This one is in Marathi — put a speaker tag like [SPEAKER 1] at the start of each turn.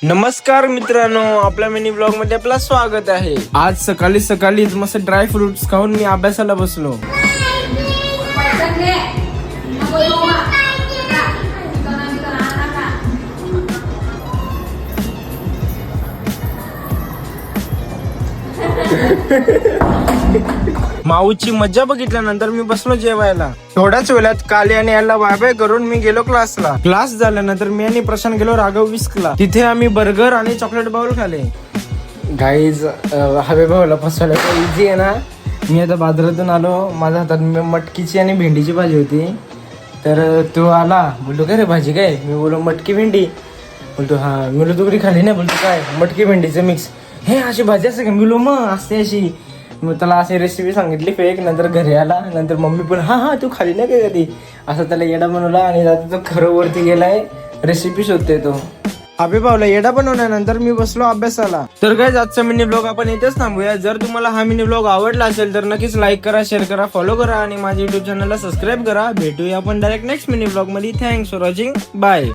[SPEAKER 1] नमस्कार मित्रांनो, आपल्या मिनी ब्लॉग मध्ये आपलं स्वागत आहे। आज सकाळी सकाळीच मस्त ड्राय फ्रुट्स खाऊन मी अभ्यासाला बसलो। माऊची मज्जा बघितल्यानंतर मी बसलो जेवायला। थोड्याच वेळात काली आणि याला बाय बाय करून मी गेलो क्लासला। क्लास झाल्यानंतर मी आणि प्रशांत गेलो राघव विस्कला। तिथे आम्ही बर्गर आणि चॉकलेट बाउल खाले। गाईज हवे भाऊला फसवलं इझी आहे ना। मी आता बाजारातून आलो, माझ्या हातात मटकीची आणि भेंडीची भाजी होती। तर तो आला, बोलतो काय रे भाजी काय? मी बोलो मटकी भेंडी। बोलतो हा। मी बोलतो तू कधी खाली नाही? बोलतो काय मटकी भेंडीचं मिक्स। हे अशी भाजी असते का? मी बोलो मग असते अशी। मग त्याला अशी रेसिपी सांगितली फेक। नंतर घरी आला, नंतर मम्मी पण हा तू खाली नाही का कधी, असं त्याला येडा बनवला। आणि आता तो खरं वरती गेलाय, रेसिपी शोधते तो। अबे भाऊला येडा बनवल्यानंतर मी बसलो अभ्यासाला। तर काय आजचा मिनी ब्लॉग आपण इथेच थांबूया। जर तुम्हाला हा मिनी ब्लॉग आवडला असेल तर नक्कीच लाईक करा, शेअर करा, फॉलो करा आणि माझ्या युट्यूब चॅनलला सबस्क्राईब करा। भेटूया आपण डायरेक्ट नेक्स्ट मिनी ब्लॉग मध्ये। Thanks for watching, bye.